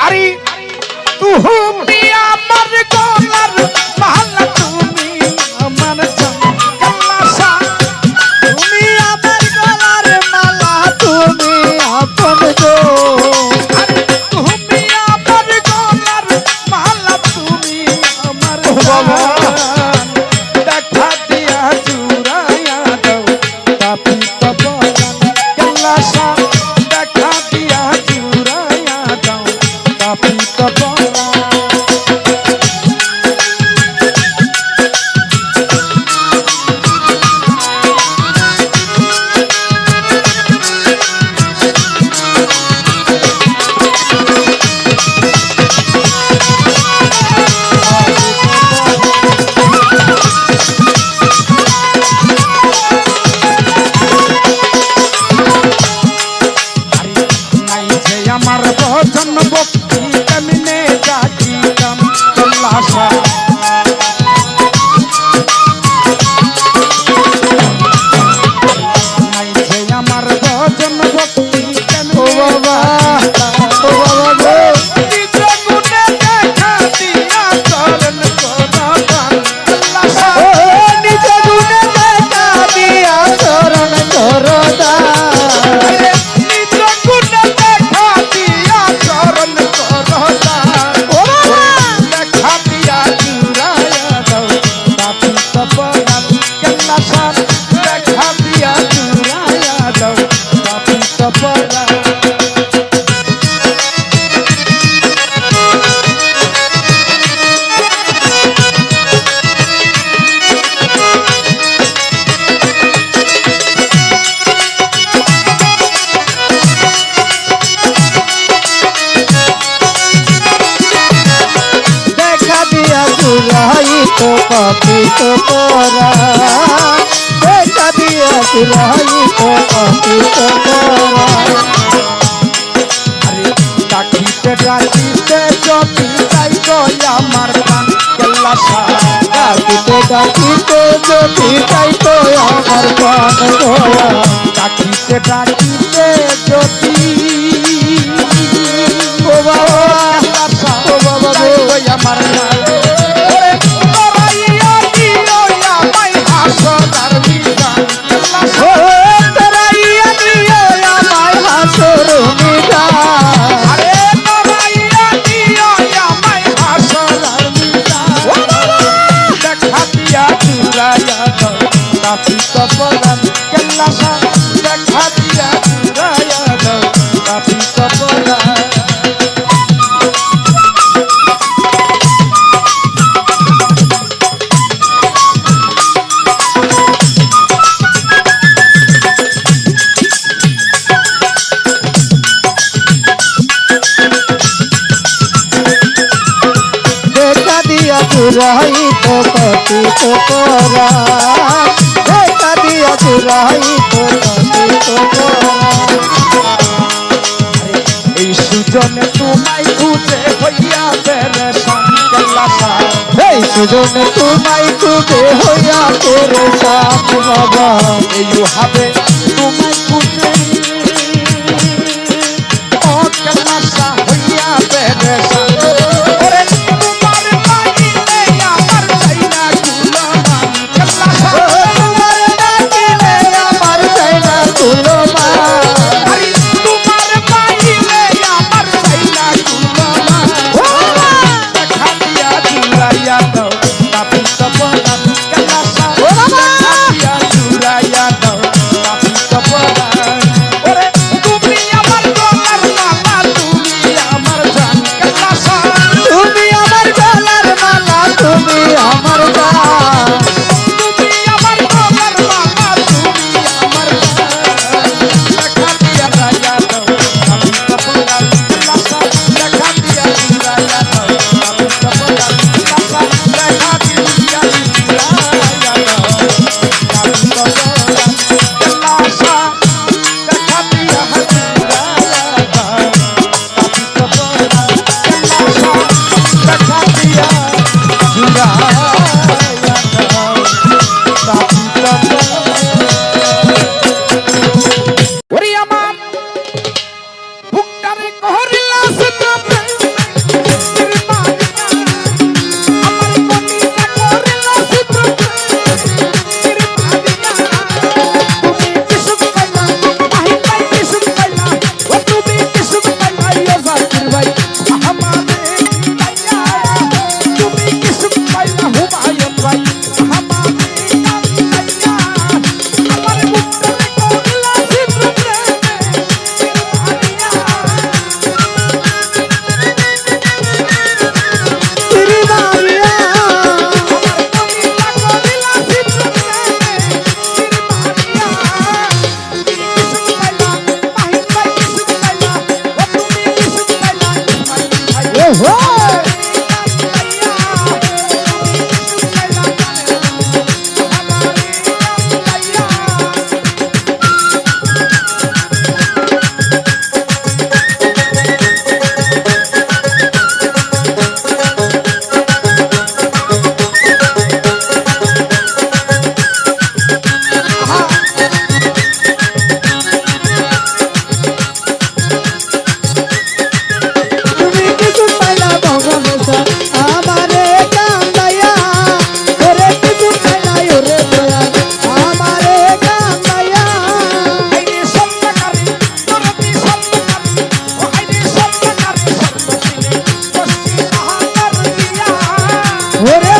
আরে তুমি আমার গলার মালা তুমি আমার জান কেল্লাসা তুমি আমার গলার মালা তুমি আপন গো আরে তুমি আমার গলার মালা তুমি আমার বাবা। জান দেখা দিয়া চুরাইয়া দাও তাপি তপরান কেল্লাসা দেখা দিয়া চুরাইয়া দাও তাপি তপরান আমার ভজন ভক্তি কেমনে যাচিতাম কেল্লাসা নাইছে আমার ভজন ভক্তি ও কেমনে বাবা ও বাবা গো নিজ গুণে দেখা দিয়া চরণ করতাম কেল্লাসা ও নিজ গুণে দেখা দিয়া চরণ করদা নিজ গুণে দেখা দিয়া চরণ করতাম ও বাবা দেখা দিয়া চুরাইয়া দাও তাপি তপরান কেল্লাসা দেখা দিয়া চুরাইয়া দাও তাপি তপরান দেখা দিয়া চুরাই তো পাপি তো করা দেখা দিয়া চুরাই তো পাপি তো করা আরে ডাকিতে ডাকিতে যদি তাই গই আমার প্রাণ কেল্লাসা ডাকিতে ডাকিতে যদি তাই তো আমার প্রাণ গোয়া ডাকিতে ডাকিতে যদি ও বাবা কেল্লাসা ও বাবা তাই গো গই আমার প্রাণ ওরে তোরাইয়া দিও আমায় হাসরার মিজান কেল্লাসা ও তরাইয়া দিও আমায় হাসর মিজান আরে তোরাইয়া দিও আমায় হাসরার মিজান দেখা দিয়া চুরাইয়া দাও তাপি তপরান কেল্লাসা দেখা দিয়া চুরাইয়া দাও তাপি তপরান দেখা দিয়া চুরাই তো পাপি তো করা দেখা দিয়া চুরাই তো পাপি তো করা এই সুজনে তোমায় খুঁজে হইয়া পেরেশান কেল্লাসা এই সুজনে তোমায় খুঁজে হইয়া করে সাপ বাবা এই হবে তোমায় খুঁজে ও কেল্লাসা হইয়া পেরেশান ওরে তোমার বাড়িতে আমার চাইনা গুলামান কেল্লাসা ও তোমার ডাকিলে আমার চাই না তুলো মা আরে তোমার বাড়িতে আমার চাইনা গুলামান দেখা দিয়া চুরাইয়া দাও তাপি তপরান কেল্লাসা ও বাবা! দেখা দিয়া চুরাইয়া দাও তাপি তপরান ওহো তুমি কিছু পাইলা ভগবান আমারে কান্দাইয়া ওরে কিছু পাইলা ওরে দয়া আমারে কান্দাইয়া ওরে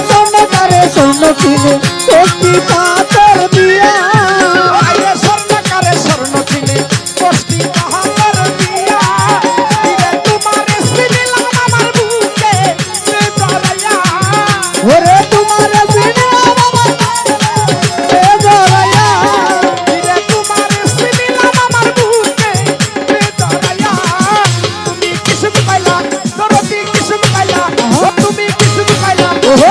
স্বর্ণ কিনে কষ্টি পাথর দিয়া ওরে তোমার সিনে আমার এ জড়াইয়া ওহো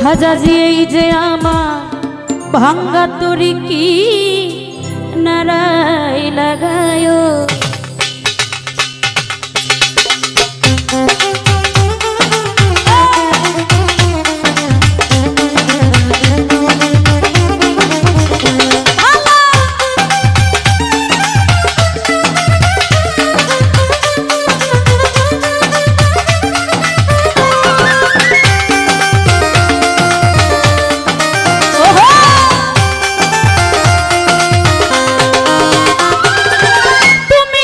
রাজাজি এই যে আমার ভাঙ্গা তরি কি নারাই লাগায় তুমি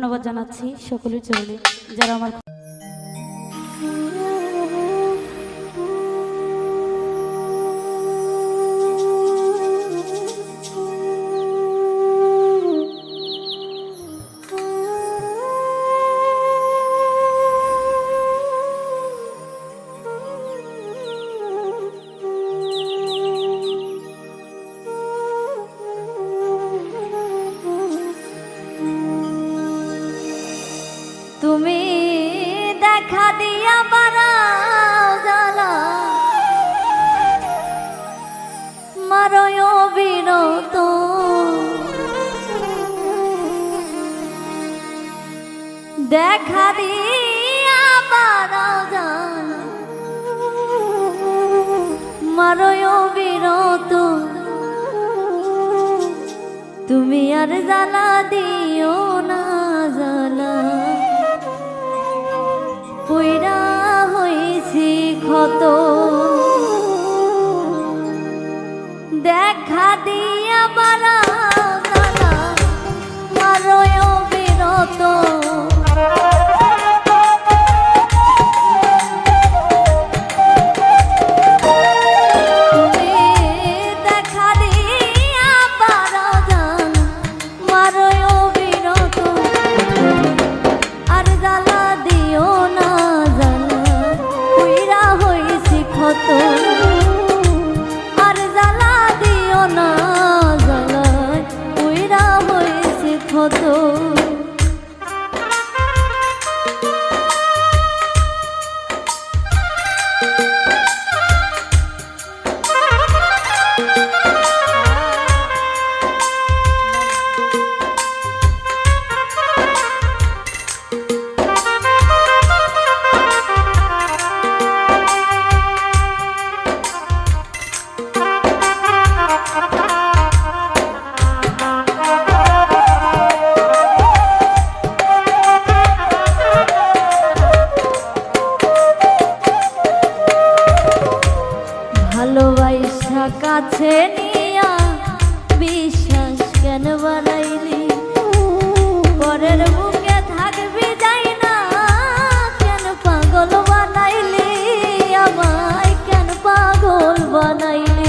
ধন্যবাদ জানাচ্ছি সকলের চরণে যারা আমার তুমি দেখা দিয়া বাড়াও জ্বালা মারয় বিরত দেখা দিয়া বাড়াও জ্বালা মারয় বিরত তুমি আর জ্বালা দিও না জ্বালা পুইরা হইছি ক্ষত দেখা দিয়া বাড়া জ্বালা মারয় বিরত তুমি দেখা দিয়া বাড়া জ্বালা মারয় বিরত আর জ্বালা দিও না জ্বালা পুইরা হইছি ক্ষত আর জ্বালা দিও না জ্বালা পুইরা হইছি ক্ষত ভালোবাসা কাছে নিয়া বিশ্বাস কেন বাড়াইলি পরের বুকে থাকবি যাই না কেন পাগল বানাইলি আমায় কেন পাগল বানাইলি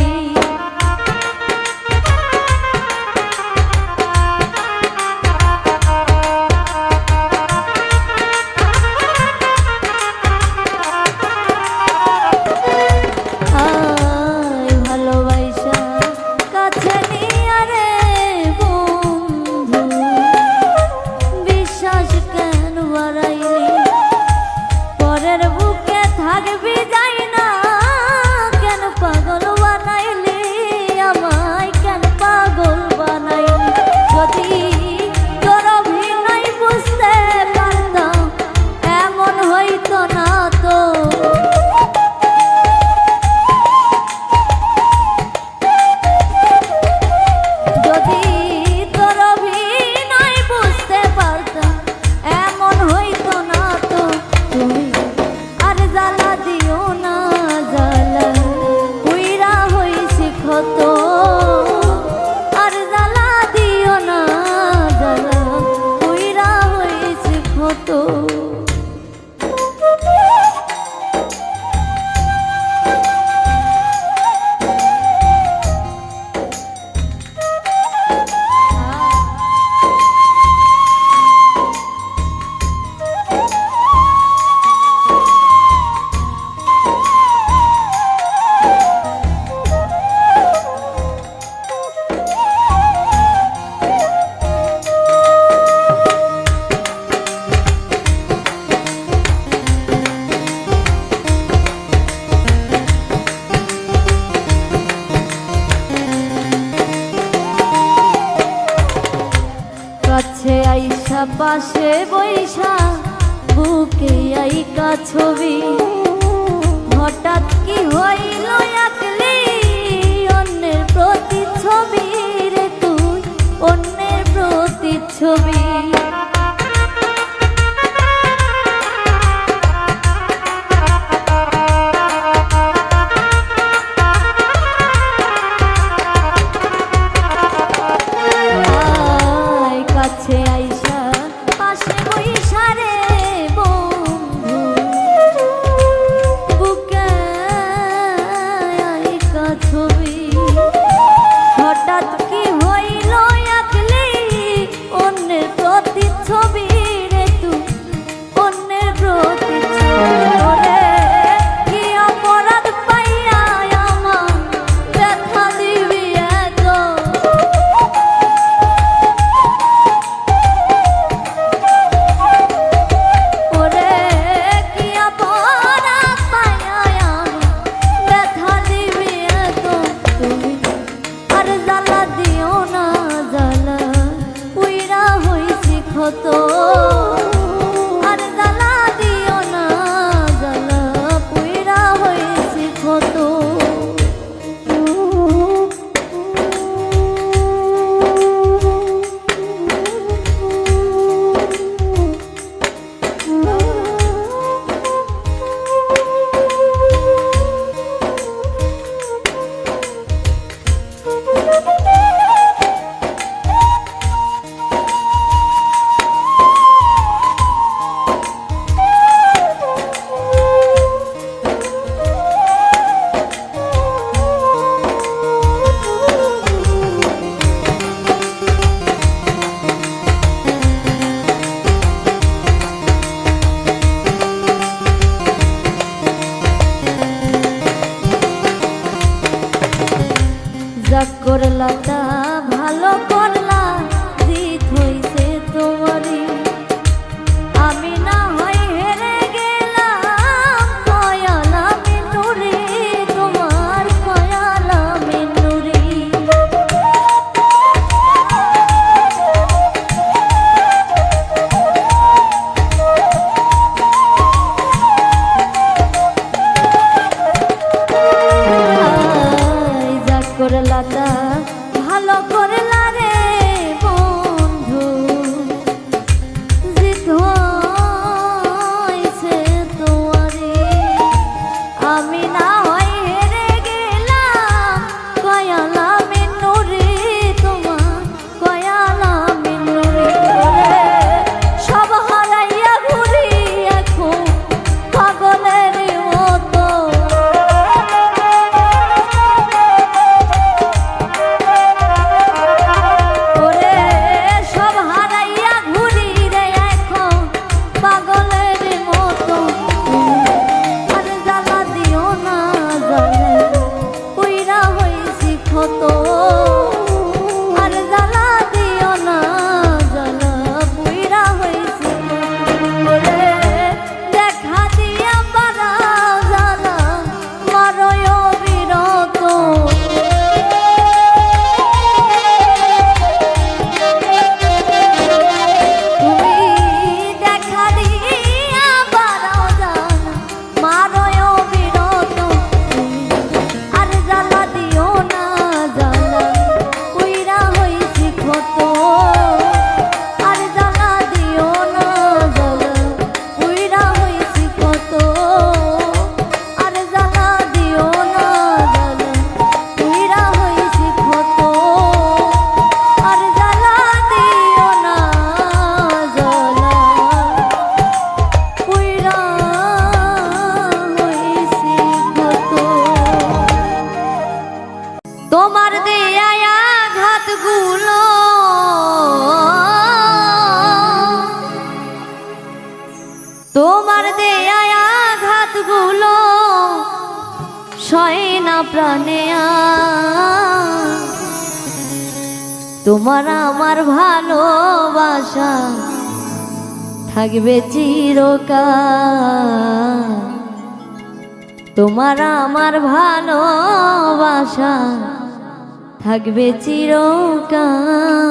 পাশে বৈশা বুকে আইকা ছবি হঠাৎ কি হইল একলি অন্যের প্রতিচ্ছবি রে তুই অন্যের প্রতিচ্ছবি কাছে আইসা পাশে আর জ্বালা দিও না জ্বালা পুইরা হয়েছি ক্ষত যা করলা তা ভালো করলা জিত হইছে তোমারই আমি না হয় হেরে গেলাম কয়ালা মিনুরি তোমার কয়ালা মিনুরি যা করলা তা ভালো করলা রে বন্ধু জিত হইছে তোমারে আমি না হয় হেরে গেলাম কয়ালা মিনুরি তোমার কয়ালা মিনুরি সব হারাইয়া ঘুরি এখন পাগলের মতো তোমার দেয়া আঘাতগুলো তোমার দেয়া আঘাতগুলো সয় না প্রাণে তোমার আমার ভালোবাসা থাকবে চিরকাল তোমার আমার ভালোবাসা থাকবে চিরকাল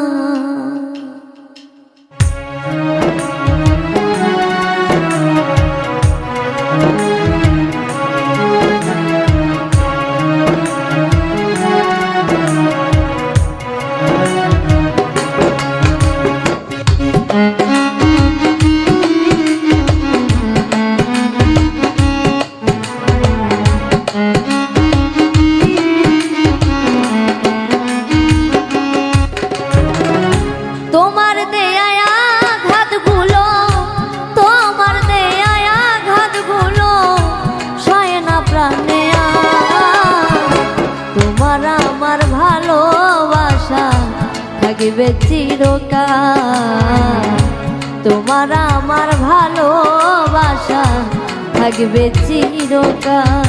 থাকবে চিরকাল তোমার আমার ভালোবাসা থাকবে চিরকাল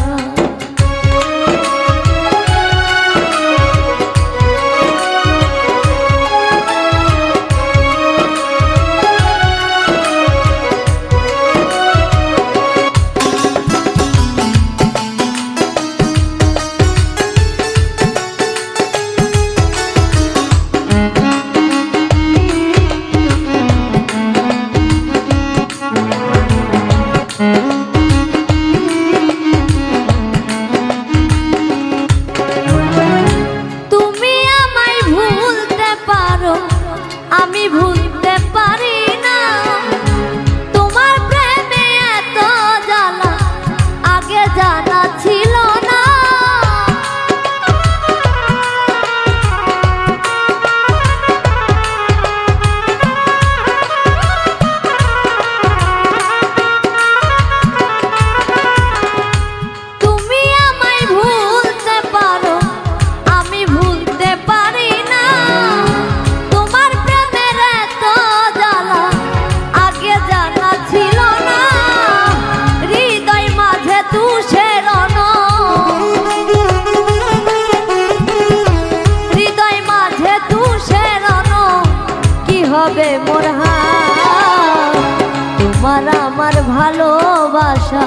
তোমার আমার ভালোবাসা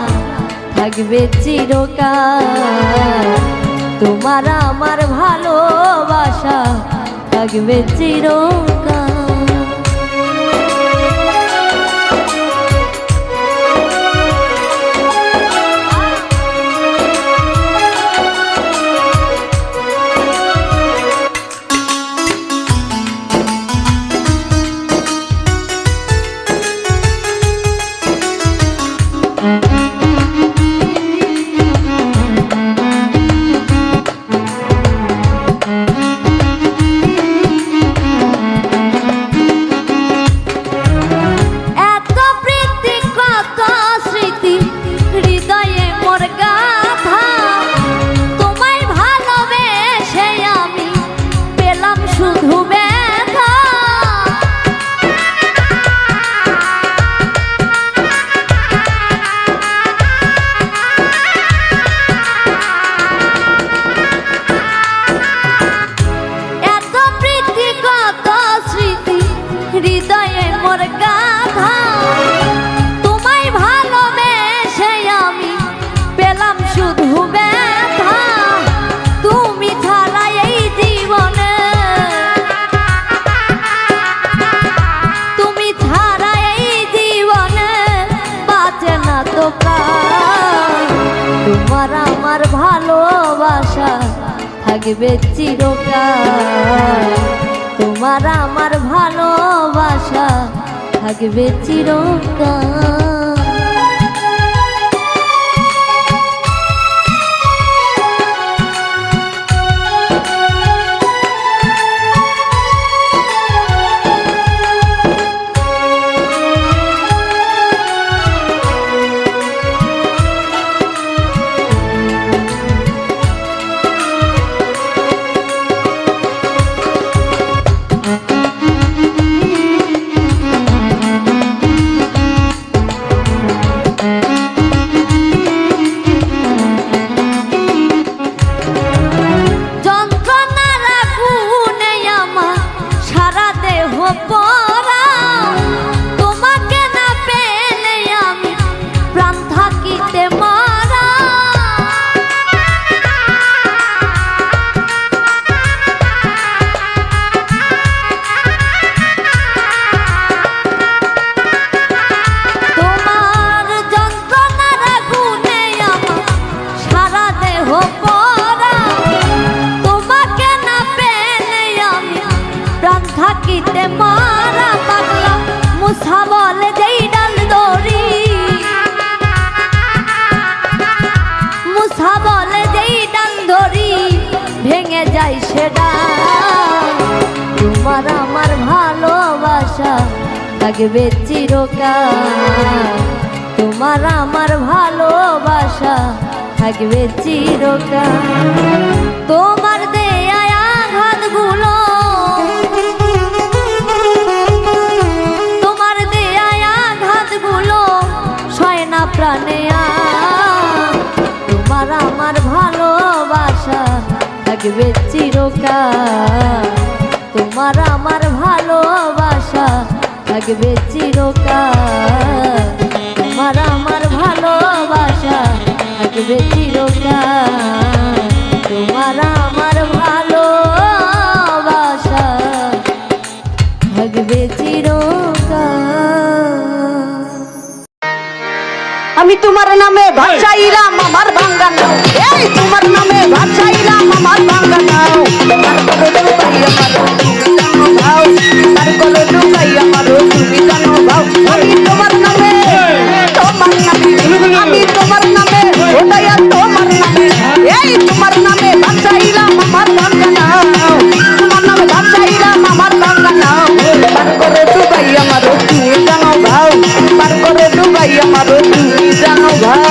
থাকবে চিরকাল, তোমার আমার ভালোবাসা থাকবে চিরকাল। তোমার আমার ভালোবাসা থাকবে চিরকাল, তোমার আমার ভালোবাসা থাকবে চিরকাল। থাকিতে মারা পাগলা মুসা বলে যেই ডাল দড়ি, মুসা বলে যেই ডাল দড়ি ভেঙে যায় সেটা। তোমার আমার ভালোবাসা থাকবে চিরকাল, তোমার আমার ভালোবাসা থাকবে চিরকাল। তোমার দেয়া আঘাতগুলো, প্রাণে তোমার আমার ভালোবাসা থাকবে চিরকাল, তোমার আমার ভালোবাসা থাকবে চিরকাল, তোমার আমার ভালোবাসা থাকবে চিরকাল, তোমার আমার ভালোবাসা থাকবে চিরকাল। আমি তোমার নামে ভাত চাইলাম আমার ভাঙ্গা নাও, এই তোমার নামে ভাত চাইলাম আমার ভাঙ্গা নাও। তার করে ডুবাই আমার তুমি জানো ভাও, তার করে ডুবাই আমার তুমি জানো ভাও। আমি তোমার নামে, তোমার নামে, আমি তোমার নামে, ওটাই তোমার নামে, এই তোমার নামে ভাত চাইলাম আমার ভাঙ্গা নাও, তোমার নামে ভাত চাইলাম আমার ভাঙ্গা নাও। তার করে ডুবাই আমার তুমি জানো ভাও, তার করে ডুবাই আমার তুমি জানো ভাও।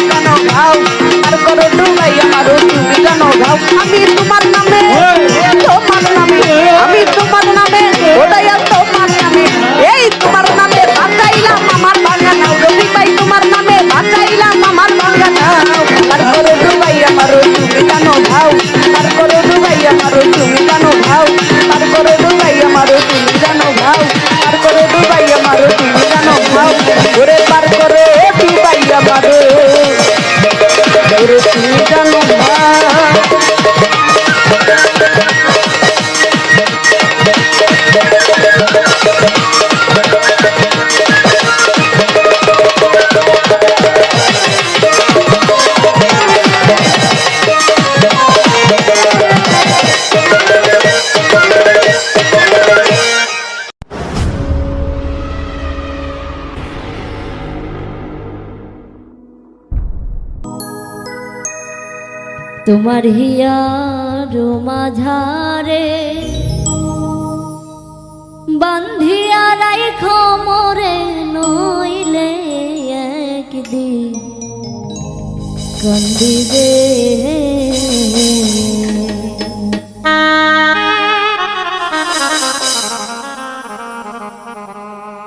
জানো ভাও তার করে ডুবাই আমারও তুমি জানো ভাও আমি তোমার নামে আমি তোমার নামে ওটাইয়া তোমার নামে এই তোমার নামে বাঁচাইলাম আমার বাগানাও রবি ভাই তোমার নামে বাঁচাইলাম আমার বাগানাও তারপরে ডুবাই আমারও তুমি জানো ভাও তারপরে ডুবাই আমারও তুমি জানো ভাও তারপরে ডুবাই আমারও তুমি জানো ভাও তারপরে ডুবাই আমারও তুমি জানো ভাও ওরে পার করে ডুবাই আমারও ওরে তুমি জানো ভাও তোমার হিয়ার মাঝারে বান্ধিয়া রাইখ মোরে নইলে একদিন কান্দিবে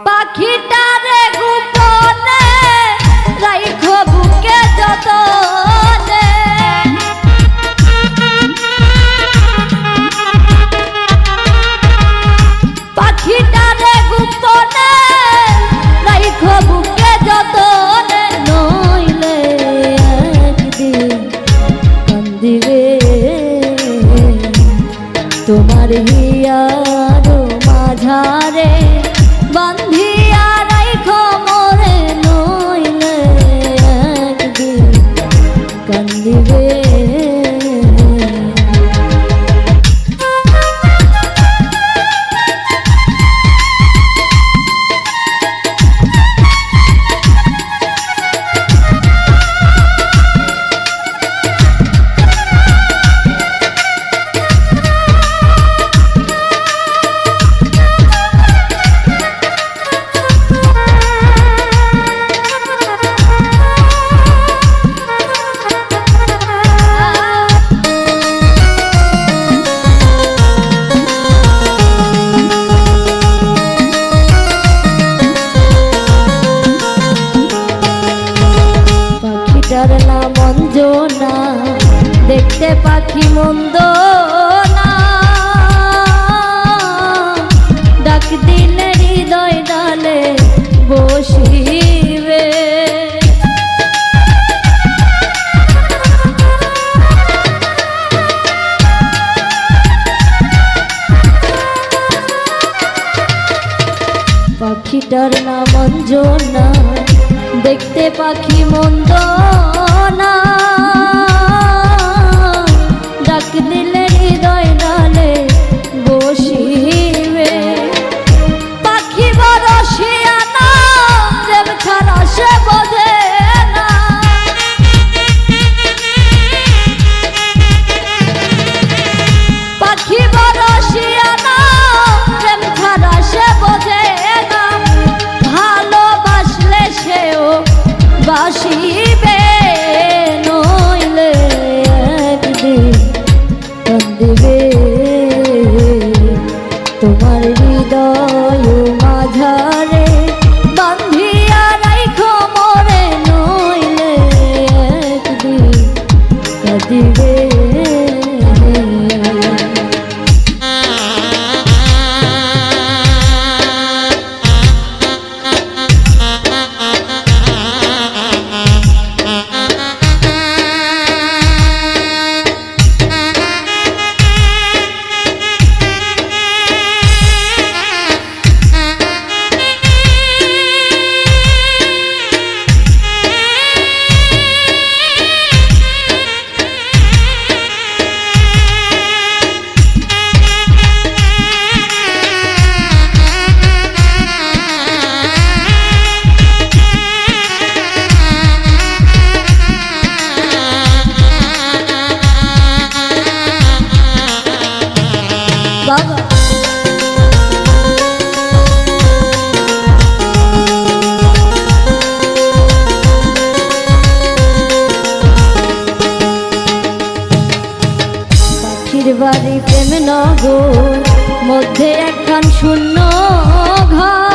পাখিটারে গোপনে রাইখ বুকে যতনে পাখিটারে গোপনে রাইখ বুকে যতনে নইলে একদিন কান্দিবে তোমার হিয়ার মাঝারে বান্ধিয়া রাইখ মোরে নইলে একদিন কান্দিবে নাম অঞ্জনা দেখতে পাখি মন্দ না ডাক দিলে হৃদয় ডালে বসিবে পাখিটার নাম অঞ্জনা দেখতে পাখি মন্দ না ডাক দিলে হৃদয় ডালে বসিবে পাখি বড় শিয়ানা প্রেম ছাড়া সে বোঝে না পাখির বাড়ি প্রেম নগর মধ্যে একখান শূন্য ঘর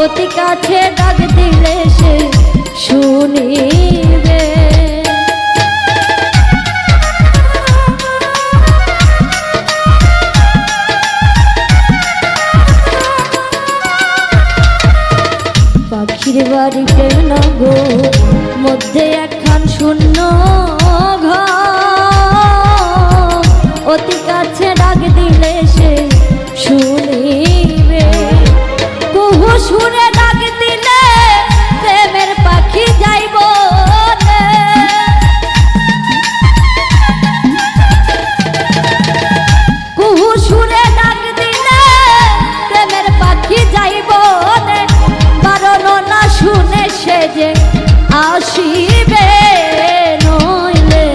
অতি কাছে ডাক দিলে সে শুনিবে পাখির বাড়ি প্রেম নগর মধ্যে একখান শূন্য ঘর অতি কাছে ডাক দিলে সে শুনিবে কুহু সুরে ডাক দিলে প্রেমের পাখি যাইব কুহু সুরে ডাক দিলে প্রেমের পাখি যাইব বারণ না শুনে সে যে আসিবে নইলে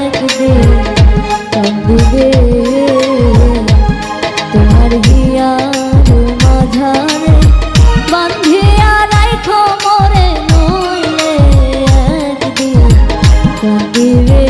একদিন কাঁদিবে তোমার হিয়ার মাঝারে বান্ধিয়া রাইখো মোরে নইলে একদিন কাঁদিবে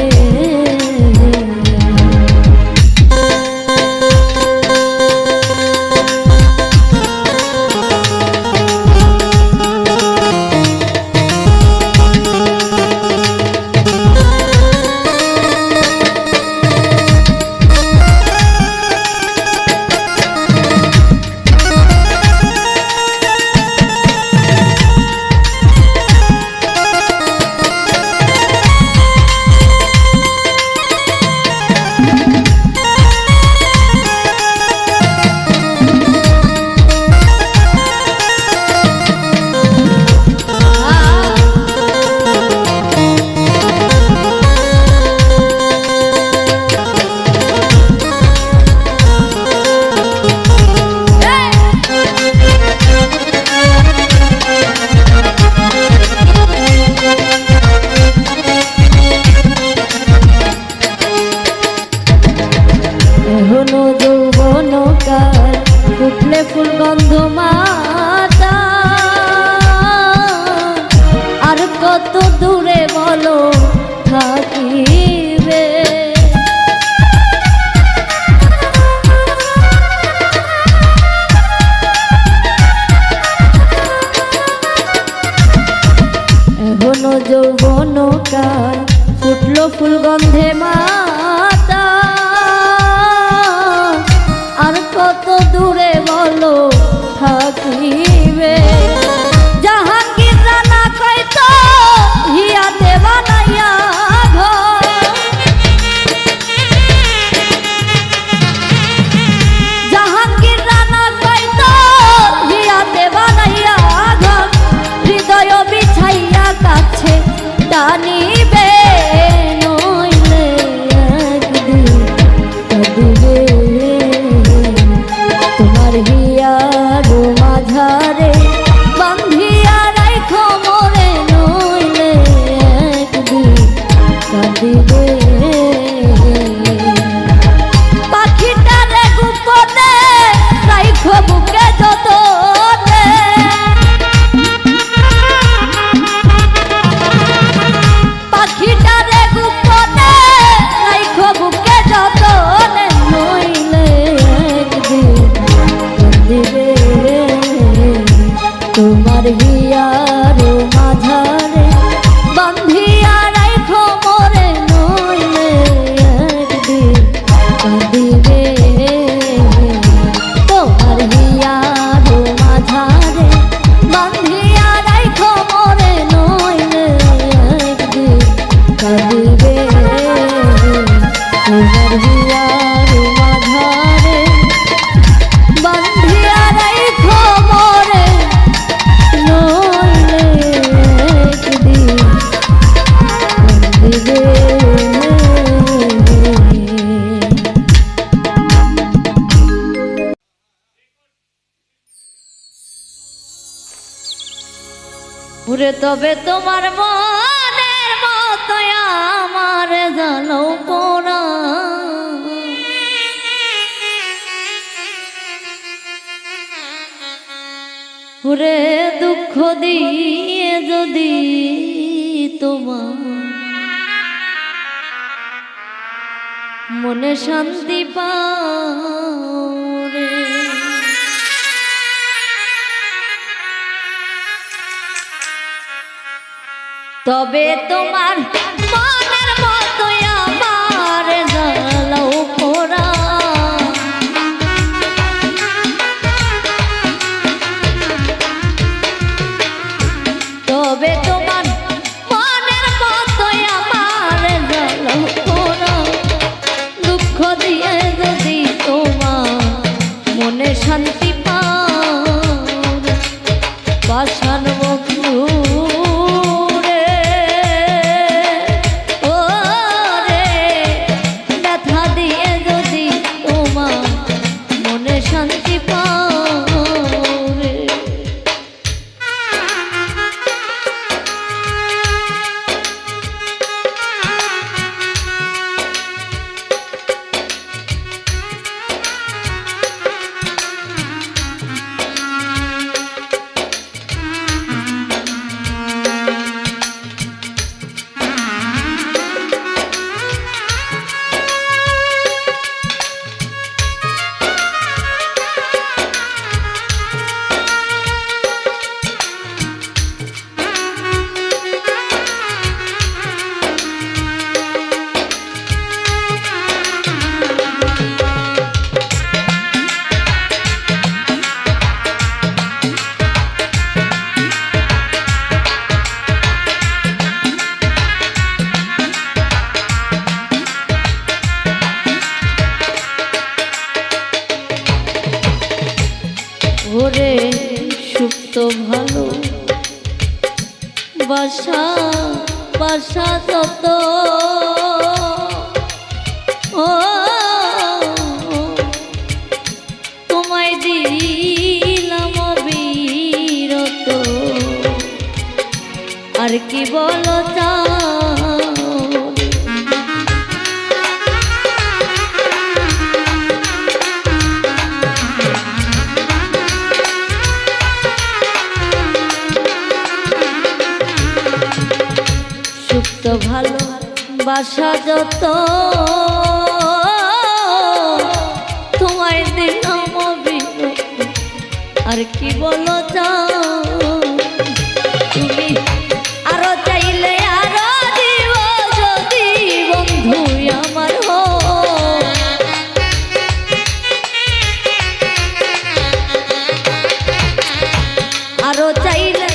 এখনো যৌবন কাল ফুটলে ফুল গন্ধ মাতা আর কত দূরে বলো থাকিবে এখনো যৌবন কাল ফুটলো ফুল গন্ধে মাতা আর কত দূরে বলো থাকিবে জাহাঙ্গীর রানা কইতো হিয়াতে বানাইয়া ঘর জাহাঙ্গীর রানা কইতো হিয়াতে বানাইয়া ঘর হৃদয় বিছাইয়া কাছে টানিবে নইলে একদিন কাঁদিবে তোমার হিয়ার মাঝারে বান্ধিয়া রাইখো মোরে নইলে একদিন কাঁদিবে পাখিটারে গোপনে রাইখো বুকে যতনে পাখিটারে গোপনে রাইখো বুকে যতনে নইলে একদিন কাঁদিবে তোমার হিয়ার মাঝারে বান্ধিয়া রাইখো মোরে নইলে একদিন কাঁদিবে তোমার হিয়ার মাঝারে বান্ধিয়া রাইখো মোরে নইলে একদিন কাঁদিবে তোমার হিয়ার মাঝারে বান্ধিয়া রাইখো মোরে নইলে একদিন কাঁদিবে পুরে তবে তোমার মনের মতো আমার জানো পোড়া পুরে দুঃখ দিয়ে যদি তোমার মনে শান্তি পাও রে। তবে তোমার মনের মতো আমার জ্বালাও পোড়া, তবে তোমার মনের মতো আমার জ্বালাও পোড়া, দুঃখ দিয়ে যদি তোমার মনে শান্তি পাও রে, পাষাণ বন্ধু শান্তি পাও রে। ওরে সুপ্ত ভালো বাসা বাসা যত, ও তোমায় দিলাম বিরত, আর কি বলো চাও ভালো বাসা যত, তোমায় দিলাম বিরত, আর কি বলো চাও তুমি, আরো চাইলে আরো দিব যদি বন্ধু আমার হো, আরো চাইলে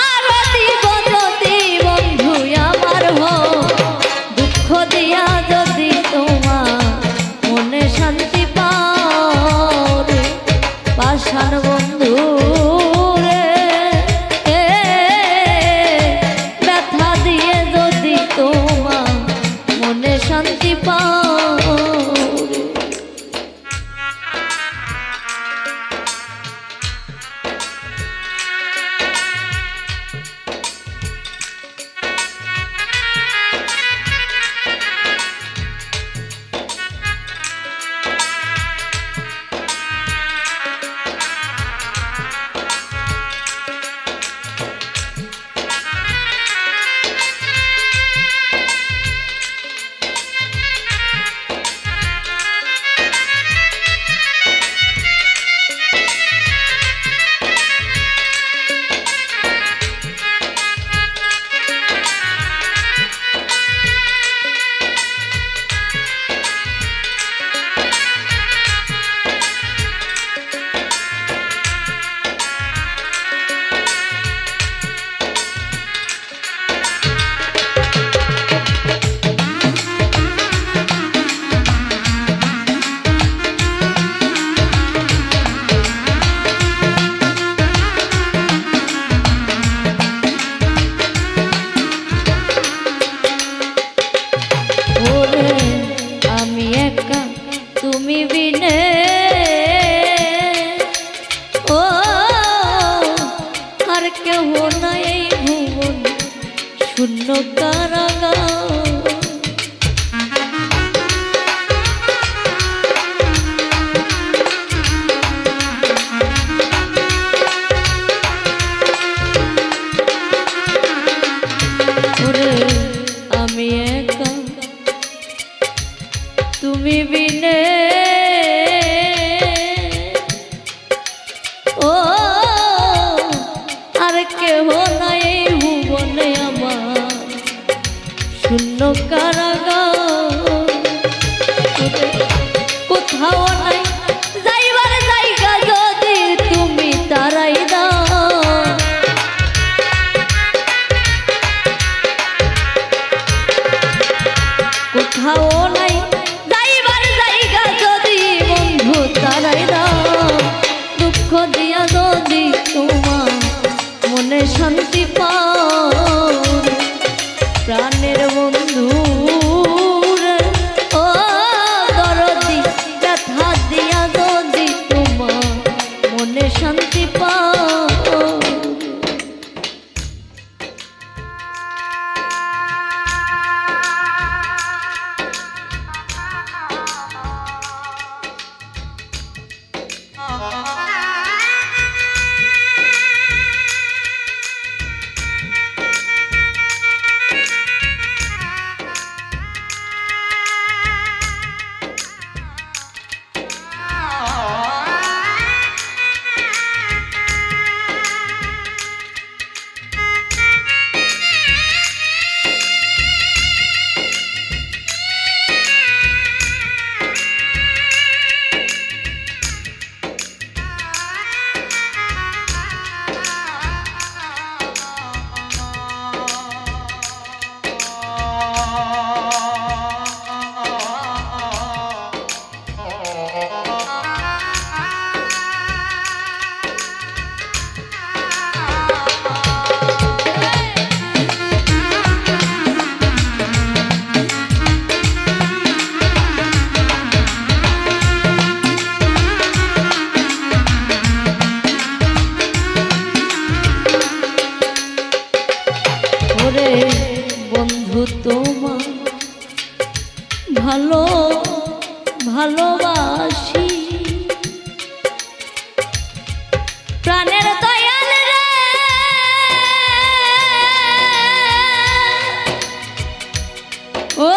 আরো দিব যদি বন্ধু আমার হো, দুঃখ দিয়া যদি তোমার মনে শান্তি পাও রে, পাষাণ বন্ধু রে, ব্যথা দিয়ে যদি তোমার মনে শান্তি পাও রে। তুমি বিনে ও আর কেহ নাই ভুবনে আমার শূন্য কারাগার কোথাও নাই যাইবার জায়গা যদি তুমি তারাই দাও কোথাও নাই যাইবার জায়গা যদি বন্ধু তারাই দাও দুঃখ দিয়া যদি তোমার মনে শান্তি পাও প্রাণের বন্ধু রে, ও দরদি ব্যথা দিয়া যদি তোমার মনে শান্তি পাও ওরে বন্ধু তোমার ভালো ভালোবাসি প্রাণের দয়াল রে ও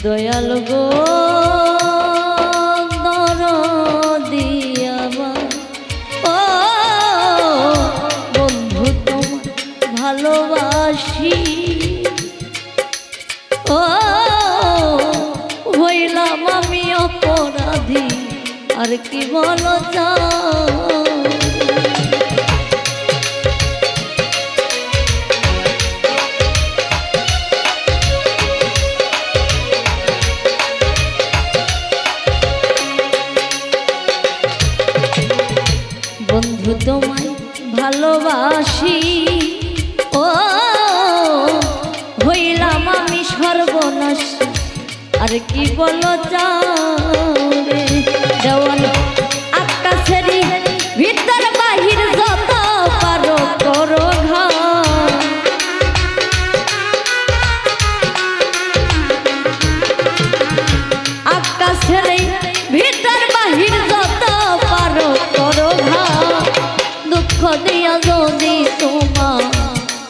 দয়াল গো ভালোবাসি ও হইলাম আমি অপরাধী আর কি বলো যাও বন্ধু তোমায় ভালোবাসি ও হইলাম আমি সর্বনাশ আর কি বলো যাও রে দেওয়ান আকাশেরই ভিতর বাহির যত পারো করো ঘাও আকাশেরই ভিতর বাহির যত পারো করো ঘাও দুঃখ দিয়া যদি তোমার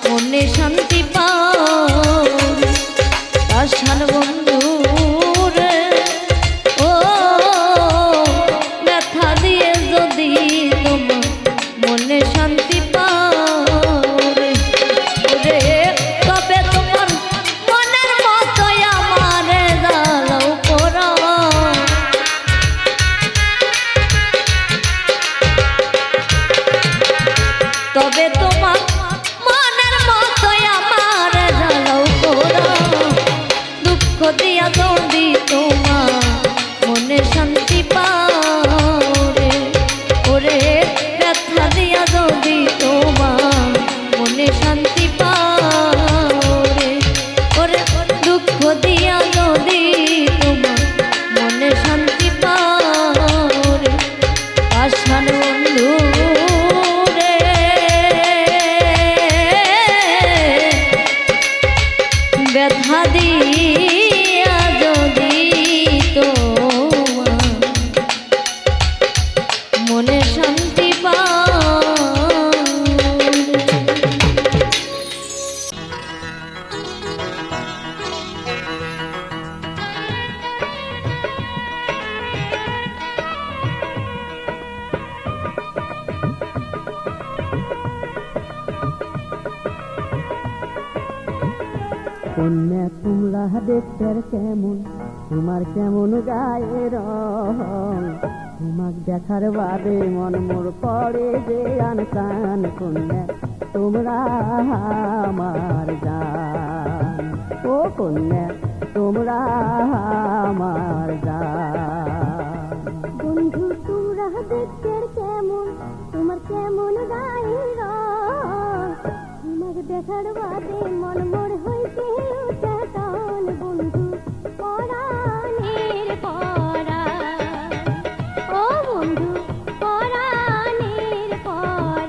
মনে শান্তি পাও আশার বন্ধু রে ও কন্যা তোমরা দেখতে কেমন, তোমার কেমন গায়ের রং, তোমাক দেখার বাদে মন মোর করে যে আনসান। কন্যা তোমরা আমার জান, ও কন্যা তোমরা আমার জান। বন্ধু তোমরা দেখতে কেমন, তোমার কেমন গায়ের রং, তোমাকে দেখার বাদে মন মোর হইতে উচ্চাটন। বন্ধু পরাণের পরাণ, ও বন্ধু পরাণের পরাণ।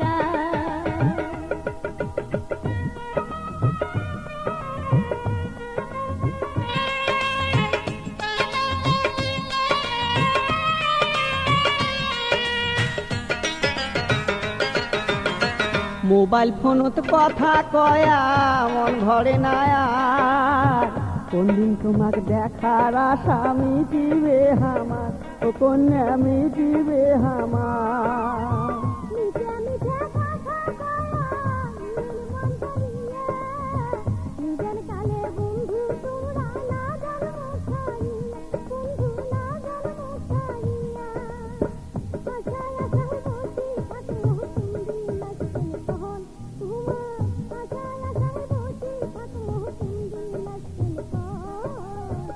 মোবাইল ফোনত কথা কয়া মন ভরে না আর, কোন দিন তোমাক দেখার আশা মিটিবে আমার, ও কন্যা মিটিবে আমার। মিঠা মিঠা কথা কয়া মন ভরিয়া, নিজের কালে বন্ধু তোমরা না জানো ছাড়িয়া, বন্ধু না জানো ছাড়িয়া। আশায় আশায় বসি থাকো তুমি লাগছেন কহন তোমার, আশায় আশায় বসি থাকো তুমি লাগছেন কহন।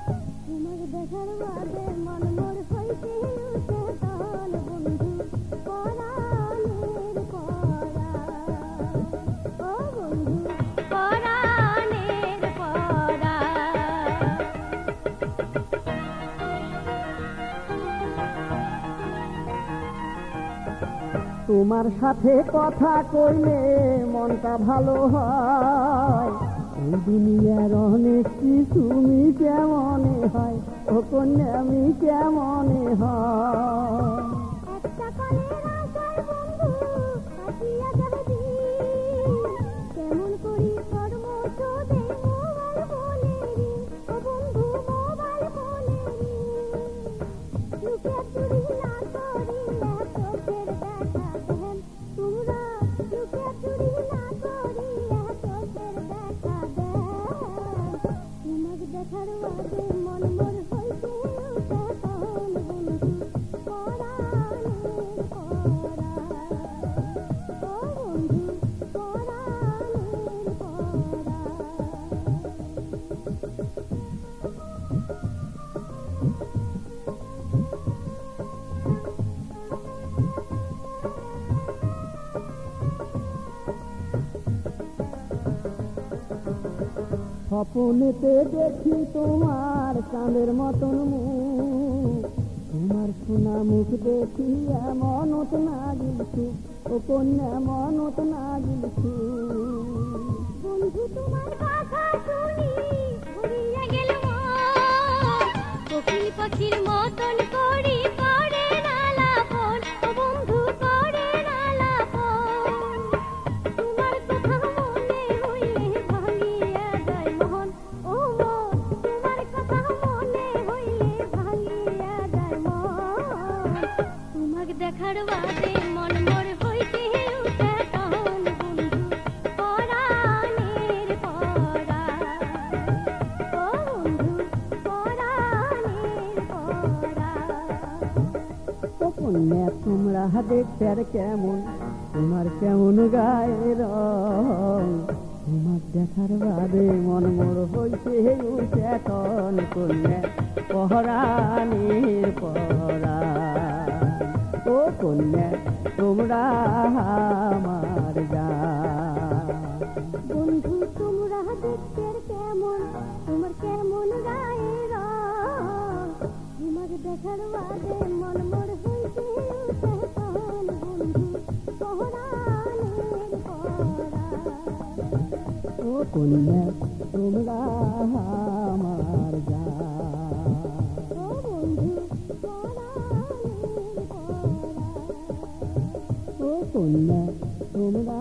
তোমার দেখার বাদে মন মোর হইতে উচ্চাটন। বন্ধু পরাণের পরাণ, ও বন্ধু পরাণের পরাণ। তোমার সাথে কথা কইলে মনটা ভালো হয়, এই দুনিয়ার অনেক কিছু মিটে মনে হয়, ও কন্যা মিটে মনে হয়। একটা কালের আশায় বন্ধু কাটিয়া যাবে দিন, কেমন করি কর্ম চোদে মোবাইল ফোনেরি, ও বন্ধু মোবাইল ফোনেরি। লুকিয়া চুরি না করিয়া চোখের দেখা দেন তোমরা, লুকিয়া চুরি না করিয়া চোখের দেখা দেন। তোমাক দেখার বাদে মন মোর হইতে উচ্চাটন। বন্ধু পরাণের পরাণ, ও বন্ধু পরাণের স্বপ্নেতে দেখি তোমার চাঁদের মতন মুখ, তোমার সোনা মুখ দেখি মনত না গিলছু, ও কন্যা মনত না গিলছু। বন্ধু তোমার কথা শুনি ভরিয়া গেল মন, কোকিল পাখির মতন করি করে না লাপন, ও বন্ধু করে না লাপন। তোমার কথা মনে হইলে ভাঙিয়া যায় মন, ও মন তোমার কথা মনে হইলে ভাঙিয়া যায় মন। তোমাকে দেখার বাদে মন মোর হইতে উচ্চাটন। বন্ধু পরাণের পরাণ, ও বন্ধু পরাণের পরাণ। ও কন্যা তোমরা দেখতে কেমন, তোমার কেমন গায়ের রং, তোমার দেখার বাদে মন মোর হইতে উচ্চাটন। কন্যা পরাণের পরাণ, ও কন্যা তোমরা আমার জান। বন্ধু তোমরা দেখতে কেমন, তোমার কেমন গায়ের রং, তোমার দেখার বাদে মন মোর হইতে উচ্চাটন। বন্ধু পরাণের পরাণ, ও কন্যা তোমরা আমার জান। ও বন্ধু পরাণের পরাণ। ও কন্যা তোমরা